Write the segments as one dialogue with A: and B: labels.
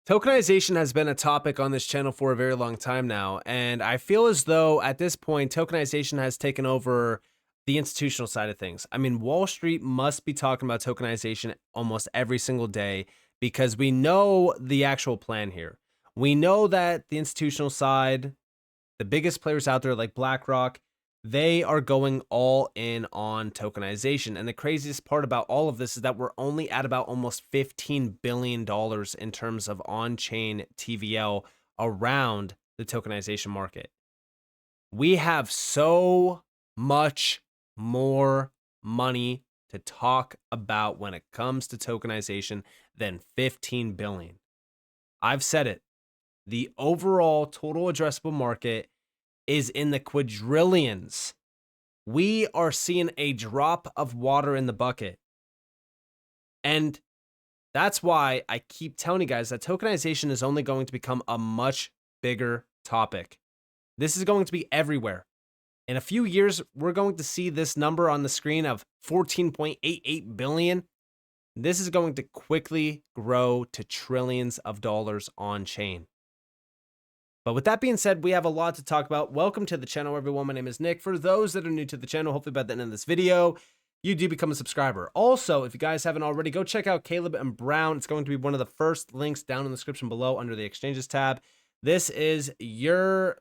A: Tokenization has been a topic on this channel for a very long time now, and I feel as though at this point, tokenization has taken over the institutional side of things. I mean, Wall Street must be talking about tokenization almost every single day because we know the actual plan here. We know that the institutional side, the biggest players out there like BlackRock, they are going all in on tokenization. And the craziest part about all of this is that we're only at about almost $15 billion in terms of on-chain TVL around the tokenization market. We have so much more money to talk about when it comes to tokenization than 15 billion. I've said it. The overall total addressable market is in the quadrillions. We are seeing a drop of water in the bucket. And that's why I keep telling you guys that tokenization is only going to become a much bigger topic. This is going to be everywhere. In a few years, we're going to see this number on the screen of 14.88 billion. This is going to quickly grow to trillions of dollars on chain. But with that being said, we have a lot to talk about. Welcome to the channel, everyone. My name is Nick. For those that are new to the channel, hopefully by the end of this video, you do become a subscriber. Also, if you guys haven't already, go check out Caleb and Brown. It's going to be one of the first links down in the description below under the exchanges tab. This is your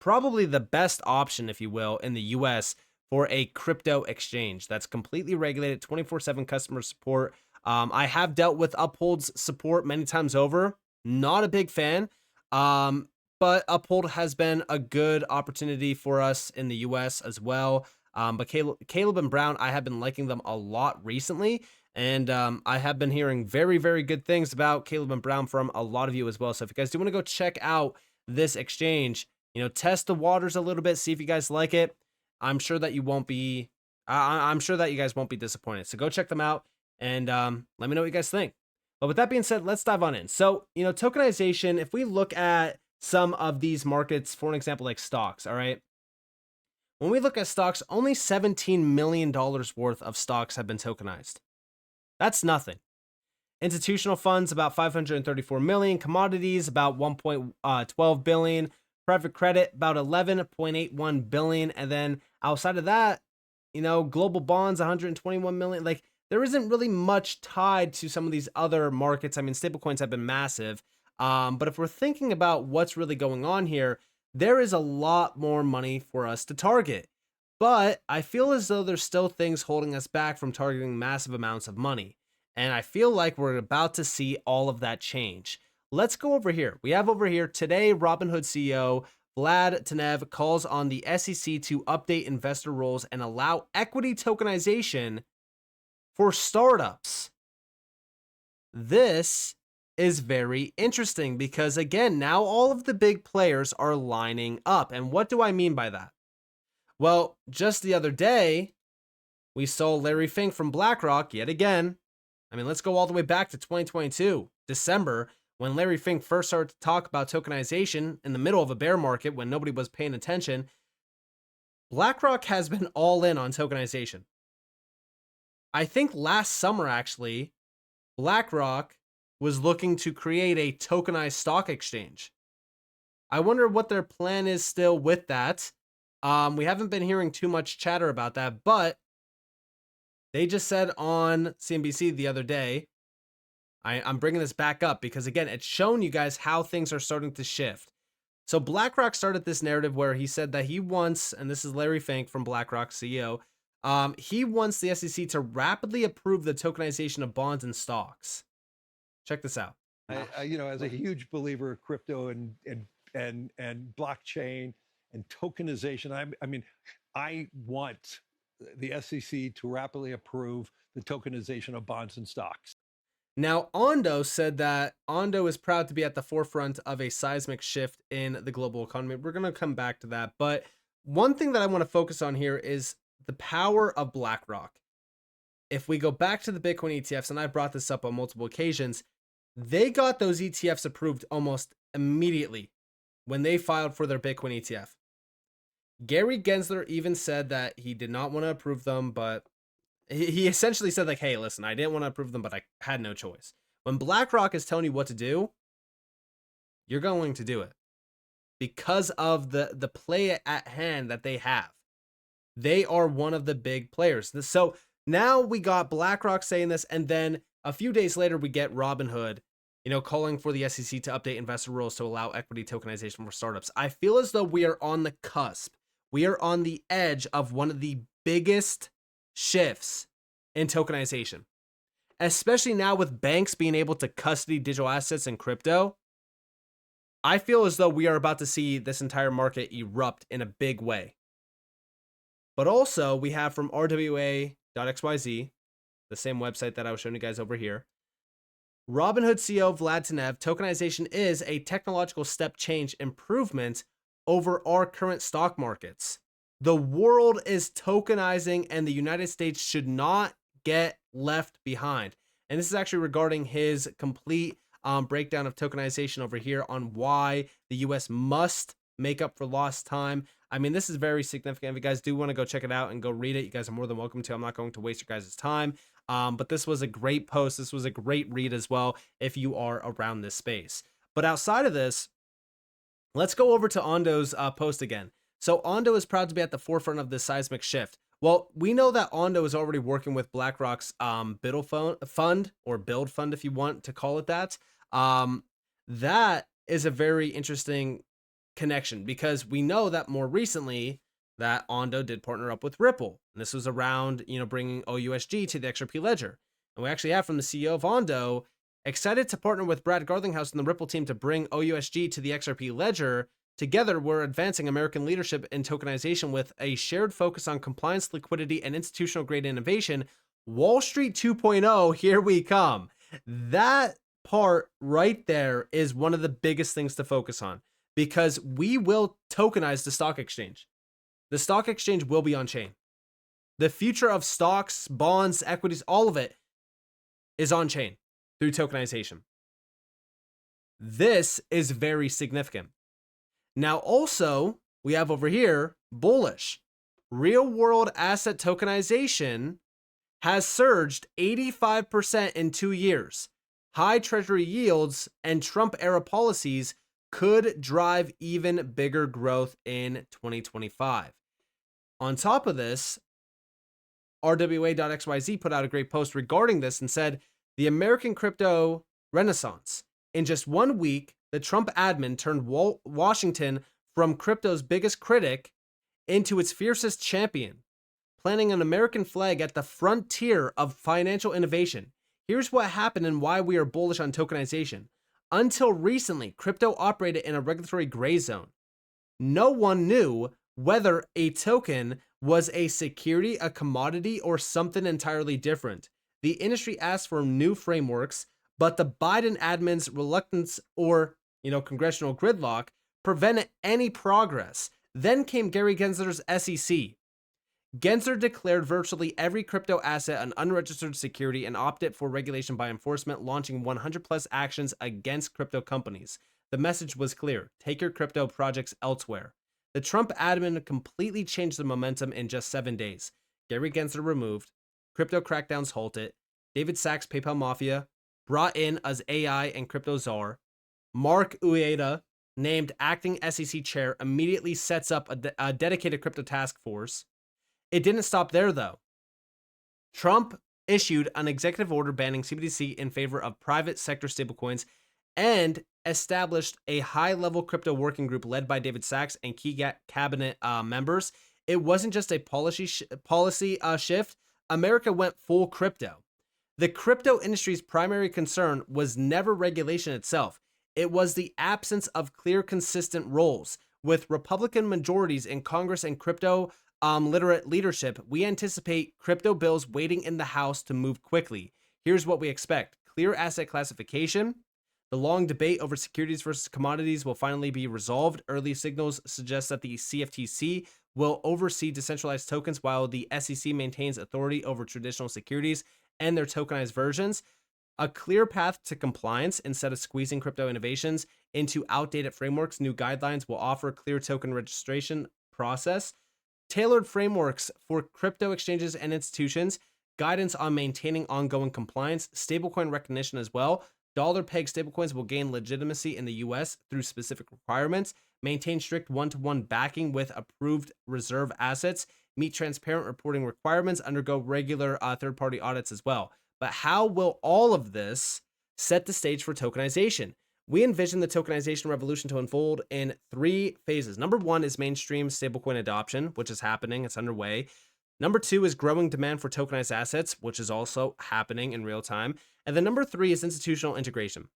A: probably the best option, if you will, in the US for a crypto exchange that's completely regulated, 24/7 customer support. I have dealt with Uphold's support many times over. Not a big fan. But Uphold has been a good opportunity for us in the US as well. But Caleb and Brown, I have been liking them a lot recently. And I have been hearing very, very good things about Caleb and Brown from a lot of you as well. So if you guys do want to go check out this exchange, test the waters a little bit, see if you guys like it. I'm sure that you won't be, I'm sure that you guys won't be disappointed. So go check them out and let me know what you guys think. But with that being said, let's dive on in. So, tokenization, if we look at some of these markets, for an example, like stocks, all right? When we look at stocks, only $17 million worth of stocks have been tokenized. That's nothing. Institutional funds, about 534 million. Commodities, about 1.12 billion. Private credit, about 11.81 billion. And then outside of that, global bonds, 121 million. Like, there isn't really much tied to some of these other markets. I mean, stablecoins have been massive. But if we're thinking about what's really going on here, there is a lot more money for us to target. But I feel as though there's still things holding us back from targeting massive amounts of money. And I feel like we're about to see all of that change. Let's go over here. We have over here today, Robinhood CEO Vlad Tenev calls on the SEC to update investor rules and allow equity tokenization for startups. This is very interesting because, again, now all of the big players are lining up. And what do I mean by that? Well, just the other day, we saw Larry Fink from BlackRock yet again. I mean, let's go all the way back to 2022, December, when Larry Fink first started to talk about tokenization in the middle of a bear market when nobody was paying attention. BlackRock has been all in on tokenization. I think last summer, actually, BlackRock was looking to create a tokenized stock exchange. I wonder what their plan is still with that. We haven't been hearing too much chatter about that, but they just said on CNBC the other day, I'm bringing this back up because, again, it's shown you guys how things are starting to shift. So BlackRock started this narrative where he said that he wants, and this is Larry Fink from BlackRock CEO, he wants the SEC to rapidly approve the tokenization of bonds and stocks. Check this out.
B: As a huge believer of crypto and blockchain and tokenization, I want the SEC to rapidly approve the tokenization of bonds and stocks.
A: Now, Ondo said that Ondo is proud to be at the forefront of a seismic shift in the global economy. We're going to come back to that. But one thing that I want to focus on here is the power of BlackRock. If we go back to the Bitcoin ETFs, and I've brought this up on multiple occasions, they got those ETFs approved almost immediately when they filed for their Bitcoin ETF. Gary Gensler even said that he did not want to approve them, but he essentially said, like, hey, listen, I didn't want to approve them, but I had no choice. When BlackRock is telling you what to do, You're going to do it because of the play at hand that they have. They are one of the big players. So now we got BlackRock saying this, and then a few days later we get Robinhood, calling for the SEC to update investor rules to allow equity tokenization for startups. I feel as though we are on the cusp. We are on the edge of one of the biggest shifts in tokenization, especially now with banks being able to custody digital assets and crypto. I feel as though we are about to see this entire market erupt in a big way. But also, we have from rwa.xyz, the same website that I was showing you guys over here, Robinhood CEO Vlad Tenev, tokenization is a technological step change improvement over our current stock markets. The world is tokenizing and the United States should not get left behind. And this is actually regarding his complete breakdown of tokenization over here on why the US must make up for lost time. I mean, this is very significant. If you guys do want to go check it out and go read it, you guys are more than welcome to. I'm not going to waste your guys' time. But this was a great post. This was a great read as well if you are around this space. But outside of this, let's go over to Ondo's post again. So Ondo is proud to be at the forefront of this seismic shift. Well, we know that Ondo is already working with BlackRock's Build fund, or Build fund if you want to call it that. That is a very interesting connection because we know that more recently that Ondo did partner up with Ripple. And this was around, bringing OUSG to the XRP ledger. And we actually have from the CEO of Ondo, excited to partner with Brad Garlinghouse and the Ripple team to bring OUSG to the XRP ledger. Together, we're advancing American leadership in tokenization with a shared focus on compliance, liquidity, and institutional grade innovation. Wall Street 2.0, here we come. That part right there is one of the biggest things to focus on because we will tokenize the stock exchange. The stock exchange will be on chain. The future of stocks, bonds, equities, all of it is on chain through tokenization. This is very significant. Now, also, we have over here bullish. Real world asset tokenization has surged 85% in 2 years. High treasury yields and Trump era policies could drive even bigger growth in 2025. On top of this, rwa.xyz put out a great post regarding this and said, the American crypto renaissance. In just 1 week, the Trump admin turned Washington from crypto's biggest critic into its fiercest champion, planting an American flag at the frontier of financial innovation. Here's what happened and why we are bullish on tokenization. Until recently, crypto operated in a regulatory gray zone. No one knew whether a token was a security, a commodity, or something entirely different. The industry asked for new frameworks, but the Biden admin's reluctance or, congressional gridlock prevented any progress. Then came Gary Gensler's SEC. Gensler declared virtually every crypto asset an unregistered security and opted for regulation by enforcement, launching 100 plus actions against crypto companies. The message was clear: take your crypto projects elsewhere. The Trump admin completely changed the momentum in just 7 days. Gary Gensler removed, crypto crackdowns halted, David Sachs' PayPal Mafia brought in as AI and crypto czar, Mark Ueda, named acting SEC chair, immediately sets up a dedicated crypto task force. It didn't stop there, though. Trump issued an executive order banning CBDC in favor of private sector stablecoins and established a high-level crypto working group led by David Sachs and key cabinet members. It wasn't just a policy shift. America went full crypto. The crypto industry's primary concern was never regulation itself. It was the absence of clear, consistent roles. With Republican majorities in Congress and crypto literate leadership, we anticipate crypto bills waiting in the House to move quickly. Here's what we expect: clear asset classification. The long debate over securities versus commodities will finally be resolved. Early signals suggest that the CFTC will oversee decentralized tokens while the SEC maintains authority over traditional securities and their tokenized versions. A clear path to compliance instead of squeezing crypto innovations into outdated frameworks. New guidelines will offer a clear token registration process, tailored frameworks for crypto exchanges and institutions, guidance on maintaining ongoing compliance, stablecoin recognition as well. Dollar-pegged stablecoins will gain legitimacy in the US through specific requirements, maintain strict one-to-one backing with approved reserve assets, meet transparent reporting requirements, undergo regular third-party audits as well. But how will all of this set the stage for tokenization? We envision the tokenization revolution to unfold in 3 phases. Number 1 is mainstream stablecoin adoption, which is happening, it's underway. Number 2 is growing demand for tokenized assets, which is also happening in real time. And then number 3 is institutional integration.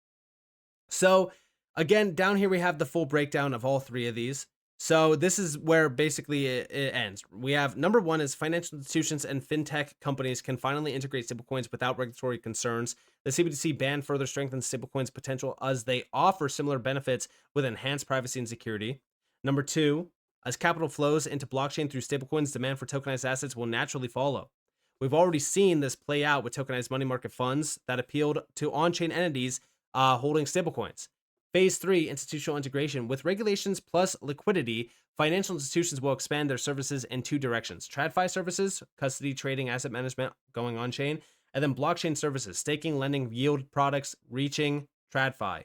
A: So again, down here we have the full breakdown of all 3 of these. So this is where basically it ends. We have number 1 is financial institutions and fintech companies can finally integrate stablecoins without regulatory concerns. The CBDC ban further strengthens stablecoins' potential as they offer similar benefits with enhanced privacy and security. Number 2, as capital flows into blockchain through stablecoins, demand for tokenized assets will naturally follow. We've already seen this play out with tokenized money market funds that appealed to on-chain entities holding stablecoins. Phase 3, institutional integration. With regulations plus liquidity, financial institutions will expand their services in 2 directions. TradFi services, custody, trading, asset management going on-chain, and then blockchain services, staking, lending, yield products, reaching TradFi.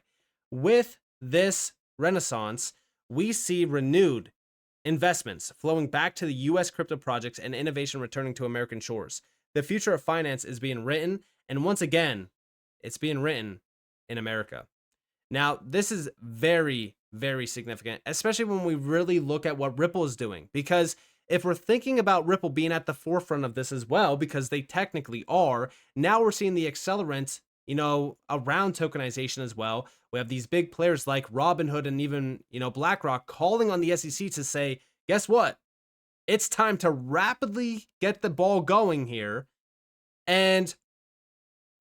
A: With this renaissance, we see renewed investments flowing back to the US crypto projects and innovation returning to American shores. The future of finance is being written, and once again, it's being written in America. Now, this is very, very significant, especially when we really look at what Ripple is doing. Because if we're thinking about Ripple being at the forefront of this as well, because they technically are, now we're seeing the accelerant, around tokenization as well. We have these big players like Robinhood and even, BlackRock calling on the SEC to say, guess what? It's time to rapidly get the ball going here. And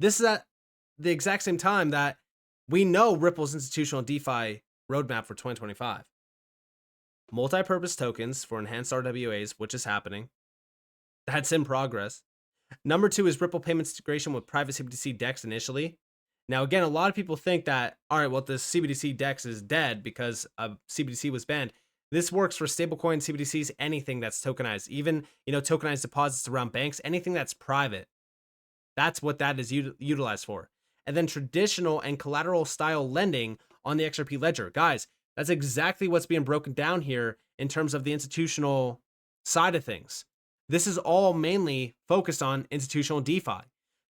A: this is at the exact same time that we know Ripple's institutional DeFi roadmap for 2025. Multi-purpose tokens for enhanced RWAs, which is happening. That's in progress. Number 2 is Ripple payments integration with private CBDC DEX initially. Now, again, a lot of people think that, all right, well, the CBDC DEX is dead because CBDC was banned. This works for stablecoin CBDCs, anything that's tokenized, even, tokenized deposits around banks, anything that's private. That's what that is utilized for. And then traditional and collateral style lending on the XRP ledger. Guys, that's exactly what's being broken down here in terms of the institutional side of things. This is all mainly focused on institutional DeFi.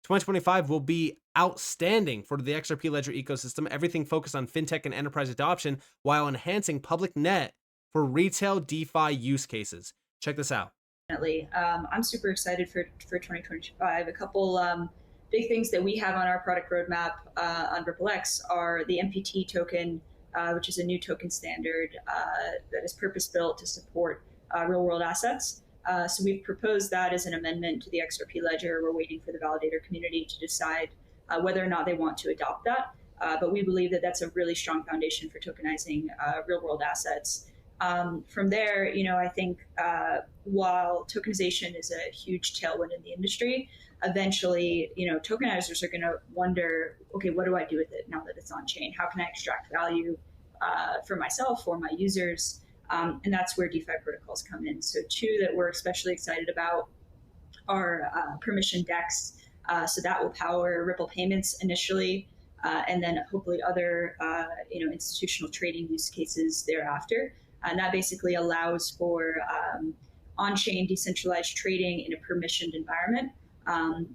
A: 2025 will be outstanding for the XRP ledger ecosystem, everything focused on fintech and enterprise adoption while enhancing public net for retail DeFi use cases. Check this out.
C: Definitely. I'm super excited for 2025. A couple big things that we have on our product roadmap on RippleX are the MPT token, which is a new token standard that is purpose-built to support real-world assets. So we've proposed that as an amendment to the XRP ledger. We're waiting for the validator community to decide whether or not they want to adopt that. But we believe that that's a really strong foundation for tokenizing real-world assets. From there, I think while tokenization is a huge tailwind in the industry, eventually, tokenizers are going to wonder, okay, what do I do with it now that it's on chain? How can I extract value for myself or my users? And that's where DeFi protocols come in. So 2 that we're especially excited about are permission DEX. So that will power Ripple payments initially, and then hopefully other institutional trading use cases thereafter. And that basically allows for on-chain decentralized trading in a permissioned environment,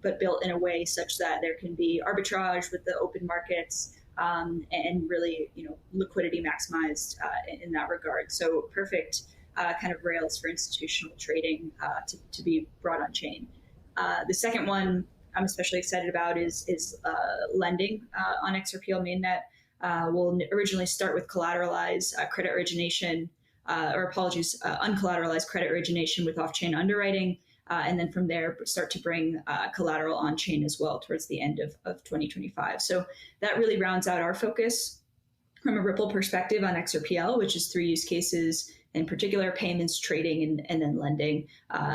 C: but built in a way such that there can be arbitrage with the open markets and really, liquidity maximized in that regard. So perfect kind of rails for institutional trading to be brought on chain. The second one I'm especially excited about is lending on XRPL mainnet. We'll originally start with collateralized credit origination, uncollateralized credit origination with off-chain underwriting. And then from there, start to bring collateral on-chain as well towards the end of 2025. So that really rounds out our focus from a Ripple perspective on XRPL, which is 3 use cases, in particular payments, trading, and then lending,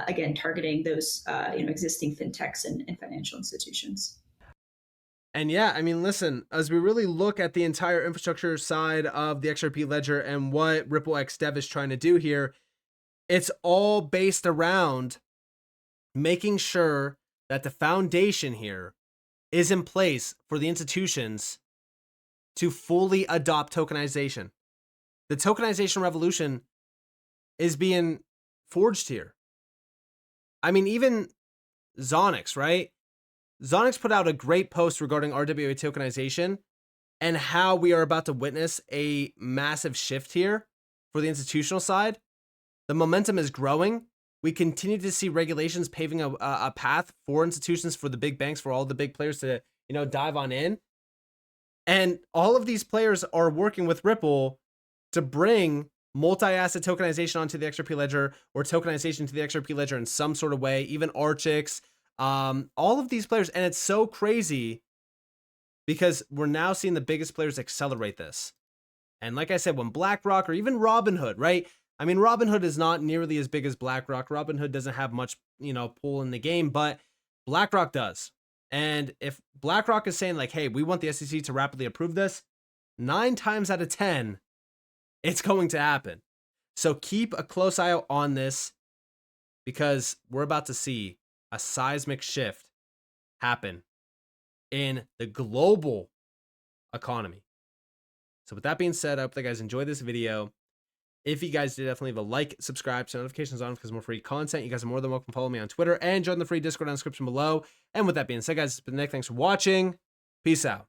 C: again, targeting those existing fintechs and financial institutions.
A: And yeah, listen, as we really look at the entire infrastructure side of the XRP ledger and what Ripple X Dev is trying to do here, it's all based around making sure that the foundation here is in place for the institutions to fully adopt tokenization. The tokenization revolution is being forged here. I mean, even Zonix, right? Zonix put out a great post regarding RWA tokenization and how we are about to witness a massive shift here for the institutional side. The momentum is growing. We continue to see regulations paving a path for institutions, for the big banks, for all the big players to, dive on in. And all of these players are working with Ripple to bring multi-asset tokenization onto the XRP ledger, or tokenization to the XRP ledger in some sort of way, even Archix, all of these players. And it's so crazy because we're now seeing the biggest players accelerate this. And like I said, when BlackRock or even Robinhood, right? I mean, Robinhood is not nearly as big as BlackRock. Robinhood doesn't have much, pull in the game, but BlackRock does. And if BlackRock is saying like, hey, we want the SEC to rapidly approve this, 9 times out of 10, it's going to happen. So keep a close eye out on this, because we're about to see a seismic shift happen in the global economy. So with that being said, I hope that you guys enjoyed this video. If you guys did, definitely leave a like, subscribe, so notifications on because more free content. You guys are more than welcome to follow me on Twitter and join the free Discord down in the description below. And with that being said, guys, it's been Nick. Thanks for watching. Peace out.